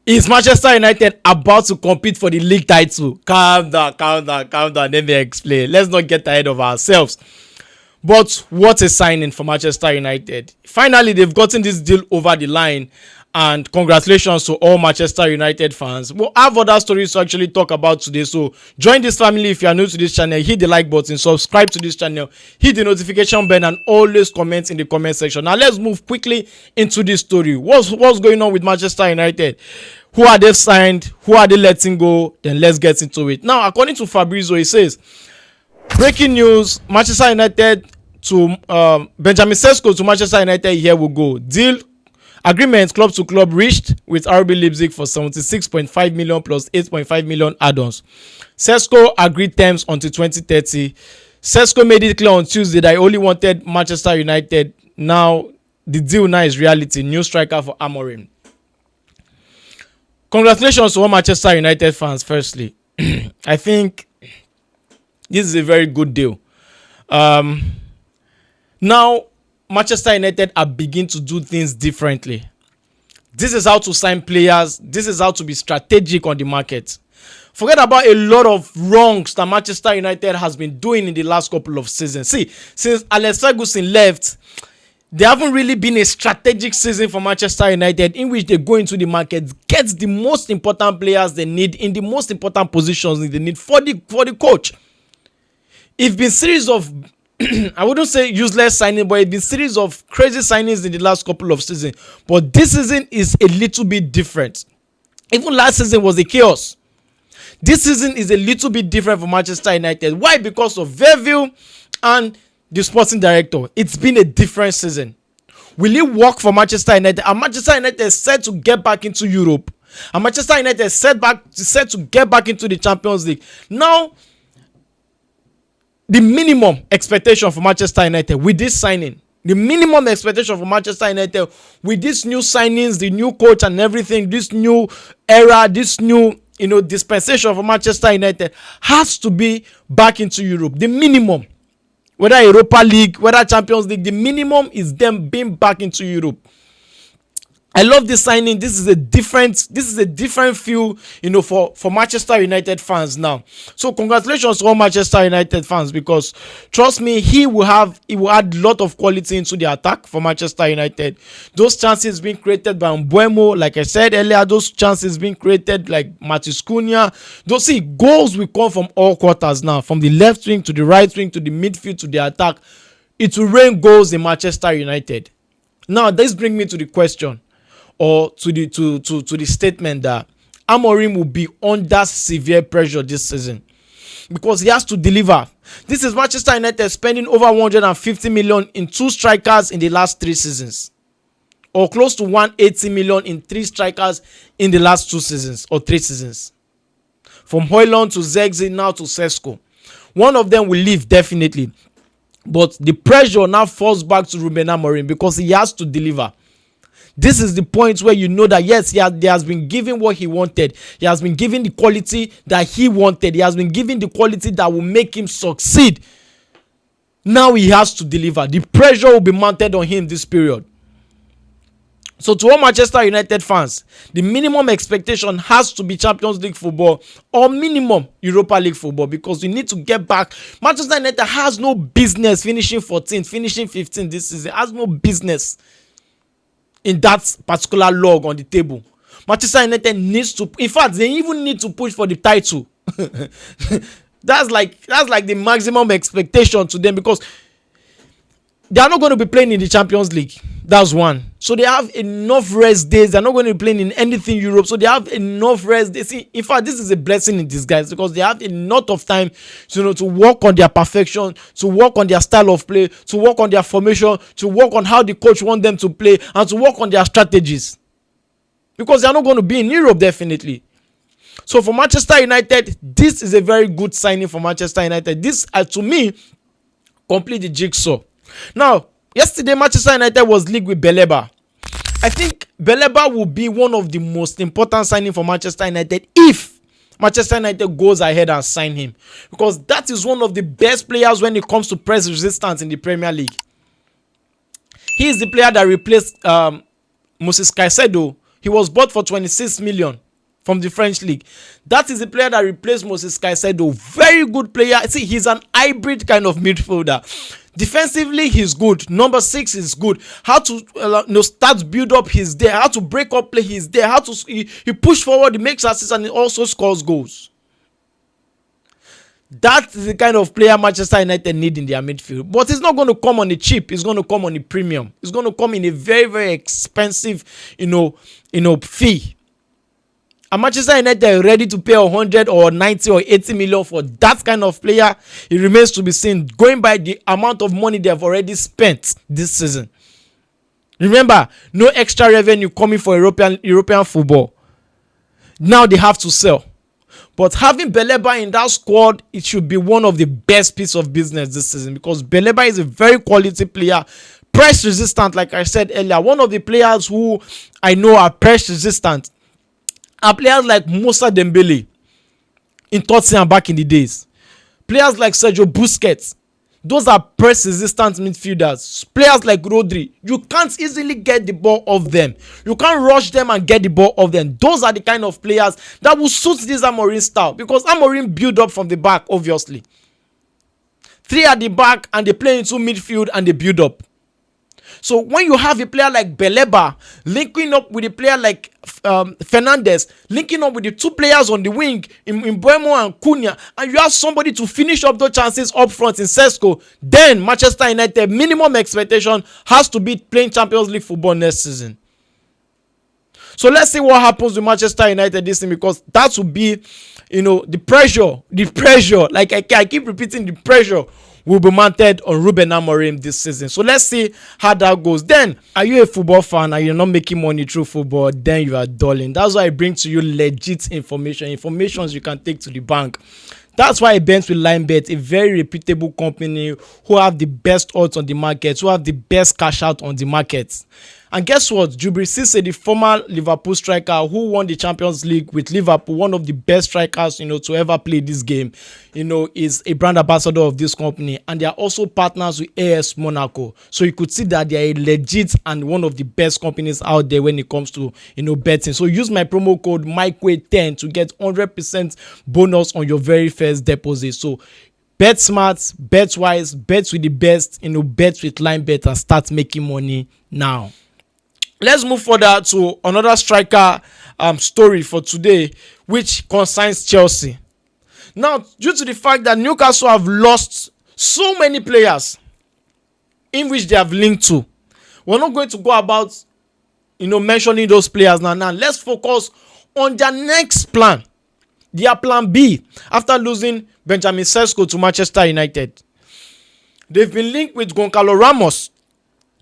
Is Manchester United about to compete for the league title? Calm down. Let me explain. Let's not get ahead of ourselves. But what a signing for Manchester United. Finally, they've gotten this deal over the line. And congratulations to all Manchester United fans. We'll have other stories to actually talk about today. So join this family if you are new to this channel. Hit the like button, subscribe to this channel, hit the notification bell, and always comment in the comment section. Now let's move quickly into this story. What's going on with Manchester United? Who are they signed? Who are they letting go? Then let's get into it. Now, according to Fabrizio, he says, breaking news, Manchester United to Benjamin Šeško to Manchester United. Here we go. Deal agreement club to club reached with RB Leipzig for 76.5 million plus 8.5 million add-ons. Sesko agreed terms until 2030. Sesko made it clear on Tuesday that he only wanted Manchester United. Now the deal now is reality. New striker for Amorim. Congratulations to all Manchester United fans. Firstly, I think this is a very good deal. Now Manchester United are beginning to do things differently. This is how to sign players. This is how to be strategic on the market. Forget about a lot of wrongs that Manchester United has been doing in the last couple of seasons. See, since Alex Ferguson left, there haven't really been a strategic season for Manchester United in which they go into the market, get the most important players they need in the most important positions they need for the coach. It's been series of I wouldn't say useless signing, but it's been series of crazy signings in the last couple of seasons. But this season is a little bit different. Even last season was a chaos. This season is a little bit different for Manchester United. Why? Because of Verville and the sporting director. It's been a different season. Will it work for Manchester United? And Manchester United is set to get back into Europe. And Manchester United is set to get back into the Champions League. Now, the minimum expectation for Manchester United with this signing, the minimum expectation for Manchester United with these new signings, the new coach and everything, this new era, this new dispensation for Manchester United has to be back into Europe. The minimum, whether Europa League, whether Champions League, the minimum is them being back into Europe. I love this signing. This is a different feel, for Manchester United fans now. So congratulations to all Manchester United fans, because trust me, he will add a lot of quality into the attack for Manchester United. Those chances being created by Mbeumo, like I said earlier, those chances being created like Matheus Cunha. Goals will come from all quarters now, from the left wing to the right wing to the midfield to the attack. It will rain goals in Manchester United. Now, this brings me to the question, or to the statement that Amorim will be under severe pressure this season because he has to deliver. This is Manchester United spending over 150 million in 2 strikers in the last 3 seasons, or close to 180 million in 3 strikers in the last 2 seasons or 3 seasons. From Højlund to Zexi now to Sesko. One of them will leave definitely, but the pressure now falls back to Ruben Amorim because he has to deliver. This is the point where you know that yes, he has been given what he wanted. He has been given the quality that he wanted. He has been given the quality that will make him succeed. Now he has to deliver. The pressure will be mounted on him this period. So to all Manchester United fans, the minimum expectation has to be Champions League football or minimum Europa League football, because we need to get back. Manchester United has no business finishing 14th, finishing 15th this season. Has no business in that particular log on the table. Manchester United needs to, in fact, they even need to push for the title. That's like the maximum expectation to them, because they are not going to be playing in the Champions League. That's one. So they have enough rest days. They're not going to be playing in anything Europe. So they have enough rest days. See, in fact, this is a blessing in disguise, because they have a lot of time to work on their perfection, to work on their style of play, to work on their formation, to work on how the coach wants them to play, and to work on their strategies. Because they are not going to be in Europe, definitely. So for Manchester United, this is a very good signing for Manchester United. This, to me, complete the jigsaw. Now, yesterday, Manchester United was linked with Béléléba. I think Béléléba will be one of the most important signings for Manchester United if Manchester United goes ahead and sign him, because that is one of the best players when it comes to press resistance in the Premier League. He is the player that replaced Moses Caicedo, He was bought for 26 million from the French league. That is the player that replaced Moses Caicedo. Very good player. See, he's an hybrid kind of midfielder. Defensively, he's good. Number 6 is good. How to start build up, he's there. How to break up play, he's there. How to he push forward, he makes assists, and he also scores goals. That is the kind of player Manchester United need in their midfield. But it's not going to come on the cheap. It's going to come on the premium. It's going to come in a very, very expensive, fee. And Manchester United are ready to pay 100 or 90 or 80 million for that kind of player. It remains to be seen, going by the amount of money they have already spent this season. Remember, no extra revenue coming for European football. Now they have to sell. But having Balleba in that squad, it should be one of the best pieces of business this season, because Balleba is a very quality player, press resistant, like I said earlier. One of the players who I know are press resistant are players like Moussa Dembele in Tottenham back in the days. Players like Sergio Busquets. Those are press resistant midfielders. Players like Rodri, you can't easily get the ball off them. You can't rush them and get the ball off them. Those are the kind of players that will suit this Amorim style, because Amorim build up from the back, obviously. 3 at the back, and they play into midfield and they build up. So when you have a player like Béléléba linking up with a player like Fernandes, linking up with the 2 players on the wing in Mbeumo and Cunha, and you have somebody to finish up those chances up front in Sesko, then Manchester United minimum expectation has to be playing Champions League football next season. So let's see what happens with Manchester United this season, because that will be, the pressure. Like I keep repeating, the pressure will be mounted on Ruben Amorim this season. So let's see how that goes. Then, are you a football fan and you're not making money through football? Then you are dulling. That's why I bring to you legit information you can take to the bank. That's why I bet with LineBet, a very reputable company who have the best odds on the market, who have the best cash out on the market. And guess what? Djibril Cissé, the former Liverpool striker who won the Champions League with Liverpool, one of the best strikers, to ever play this game, is a brand ambassador of this company. And they are also partners with AS Monaco. So you could see that they are a legit and one of the best companies out there when it comes to, betting. So use my promo code MikeWay10 to get 100% bonus on your very first deposit. So bet smart, bet wise, bet with the best, bet with LineBet and start making money now. Let's move further to another striker story for today, which concerns Chelsea. Now, due to the fact that Newcastle have lost so many players in which they have linked to, we're not going to go about, mentioning those players now. Now, let's focus on their next plan, their plan B, after losing Benjamin Šeško to Manchester United. They've been linked with Goncalo Ramos,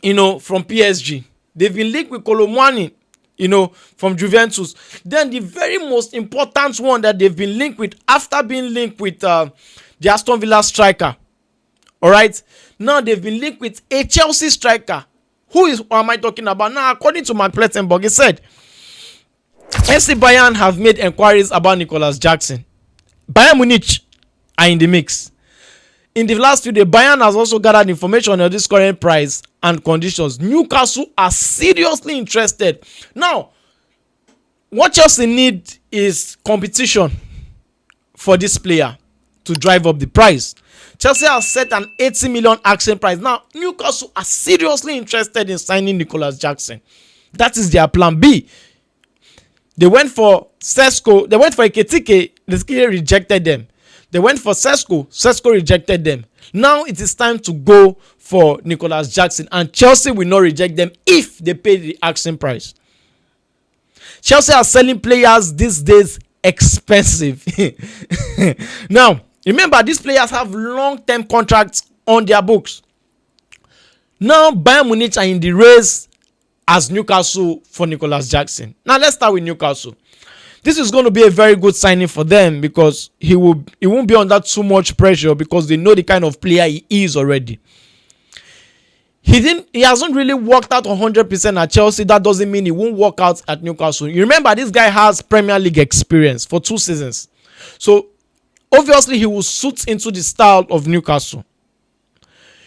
from PSG. They've been linked with Kolo Muani, from Juventus. Then the very most important one that they've been linked with, after being linked with the Aston Villa striker. All right. Now they've been linked with a Chelsea striker. Who am I talking about? Now, according to Mark Plettenberg, he said, FC Bayern have made inquiries about Nicolas Jackson. Bayern Munich are in the mix. In the last few days, Bayern has also gathered information on this current price and conditions. Newcastle are seriously interested. Now, what Chelsea need is competition for this player to drive up the price. Chelsea has set an 80 million asking price. Now, Newcastle are seriously interested in signing Nicolas Jackson. That is their plan B. They went for Sesko. They went for Ekitike. Ekitike rejected them. They went for Sesko. Sesko rejected them. Now it is time to go for Nicolas Jackson. And Chelsea will not reject them if they pay the asking price. Chelsea are selling players these days expensive. Now, remember, these players have long-term contracts on their books. Now, Bayern Munich are in the race as Newcastle for Nicolas Jackson. Now, let's start with Newcastle. This is going to be a very good signing for them, because he won't be under too much pressure, because they know the kind of player he is already. He hasn't really worked out 100% at Chelsea. That doesn't mean he won't work out at Newcastle. You remember, this guy has Premier League experience for 2 seasons. So obviously he will suit into the style of Newcastle.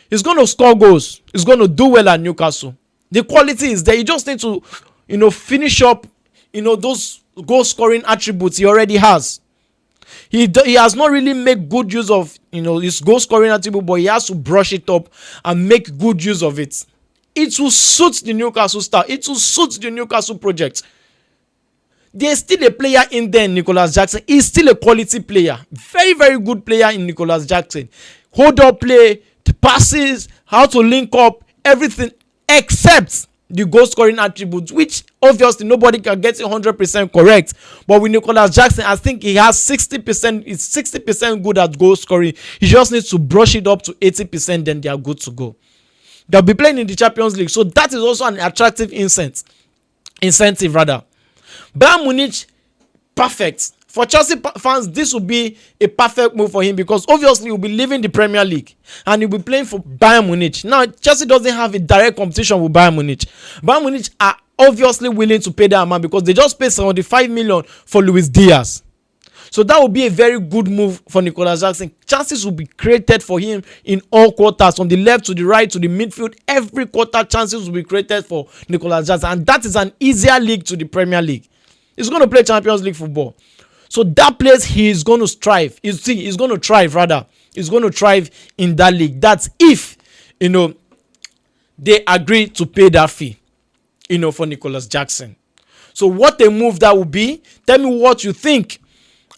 He's going to score goals. He's going to do well at Newcastle. The quality is there. You just need to, finish up those goal scoring attributes he already has. He has not really made good use of his goal scoring attribute, but he has to brush it up and make good use of it. It will suit the Newcastle style. It will suit the Newcastle project. There's still a player in there, Nicolas Jackson. He's still a quality player. Very, very good player in Nicolas Jackson. Hold up play, the passes, how to link up, everything except the goal scoring attributes, which obviously nobody can get 100% correct. But with Nicolas Jackson, I think he has 60%. It's 60% good at goal scoring. He just needs to brush it up to 80%. Then they are good to go. They'll be playing in the Champions League, so that is also an attractive incentive rather. Bayern Munich, perfect. For Chelsea fans, this will be a perfect move for him because obviously he'll be leaving the Premier League and he'll be playing for Bayern Munich. Now, Chelsea doesn't have a direct competition with Bayern Munich. Bayern Munich are obviously willing to pay that amount because they just paid 75 million for Luis Diaz. So that will be a very good move for Nicolas Jackson. Chances will be created for him in all quarters, from the left to the right to the midfield. Every quarter, chances will be created for Nicolas Jackson. And that is an easier league to the Premier League. He's going to play Champions League football. So that place he is going to strive. He's going to thrive rather. He's going to thrive in that league. That's if, they agree to pay that fee, for Nicolas Jackson. So what a move that would be. Tell me what you think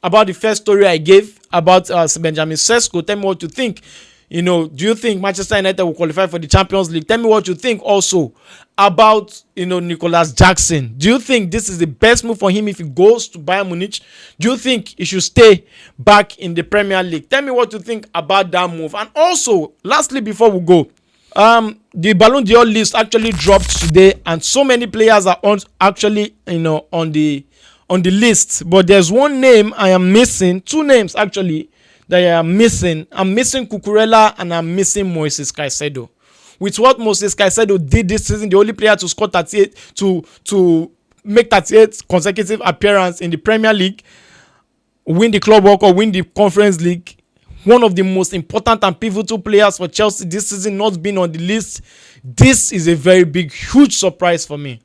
about the first story I gave about Benjamin Šeško. Tell me what you think. Do you think Manchester United will qualify for the Champions League? Tell me what you think also about, Nicolas Jackson. Do you think this is the best move for him if he goes to Bayern Munich? Do you think he should stay back in the Premier League? Tell me what you think about that move. And also, lastly, before we go, the Ballon d'Or list actually dropped today, and so many players are on the list. But there's one name I am missing, two names actually that I am missing. I'm missing Cucurella and I'm missing Moises Caicedo. With what Moises Caicedo did this season, the only player to score 38 to make 38 consecutive appearance in the Premier League, win the Club World Cup, win the Conference League. One of the most important and pivotal players for Chelsea this season not being on the list. This is a very big, huge surprise for me,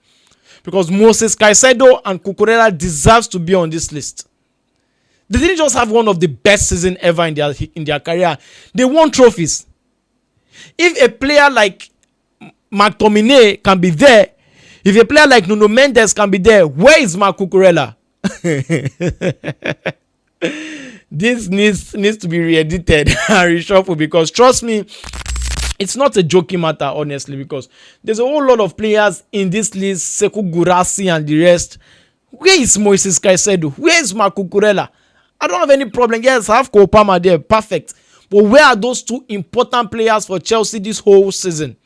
because Moises Caicedo and Cucurella deserves to be on this list. They didn't just have one of the best seasons ever in their career. They won trophies. If a player like McTominay can be there, if a player like Nuno Mendes can be there, where is Marc Cucurella? This needs to be re-edited and reshuffled, because trust me, it's not a joking matter, honestly, because there's a whole lot of players in this list, Sesko, Guirassy and the rest. Where is Moises Caicedo? Where is Marc Cucurella? I don't have any problem. Yes, I have Cole Palmer there. Perfect. But where are those two important players for Chelsea this whole season?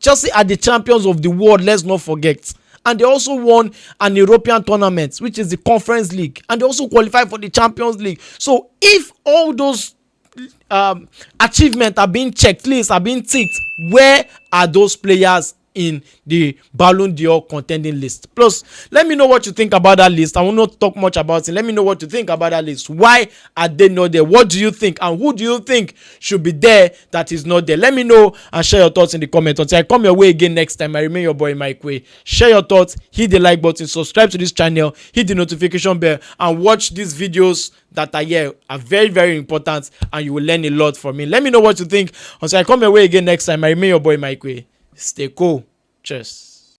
Chelsea are the champions of the world, let's not forget. And they also won an European tournament, which is the Conference League. And they also qualified for the Champions League. So if all those achievements are being checked, lists are being ticked, where are those players in the Ballon d'Or contending list? Plus, let me know what you think about that list. I will not talk much about it. Let me know what you think about that list. Why are they not there? What do you think? And who do you think should be there that is not there? Let me know and share your thoughts in the comments. Until I come your way again next time, I remain your boy Mike Way. Share your thoughts, hit the like button, subscribe to this channel, hit the notification bell, and watch these videos that are here are very, very important, and you will learn a lot from me. Let me know what you think. Until I come your way again next time, I remain your boy Mike Way. Stay cool. Cheers.